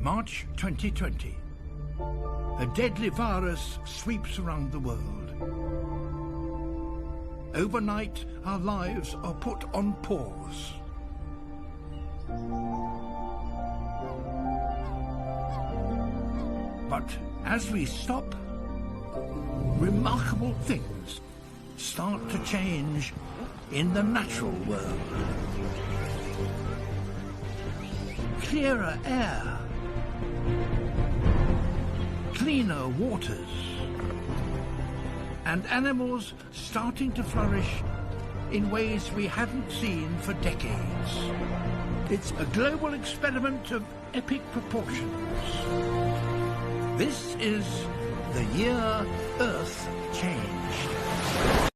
March 2020. A deadly virus sweeps around the world. Overnight, our lives are put on pause. But as we stop, remarkable things start to change in the natural world. Clearer air, cleaner waters, and animals starting to flourish in ways we haven't seen for decades. It's a global experiment of epic proportions. This is the year Earth changed.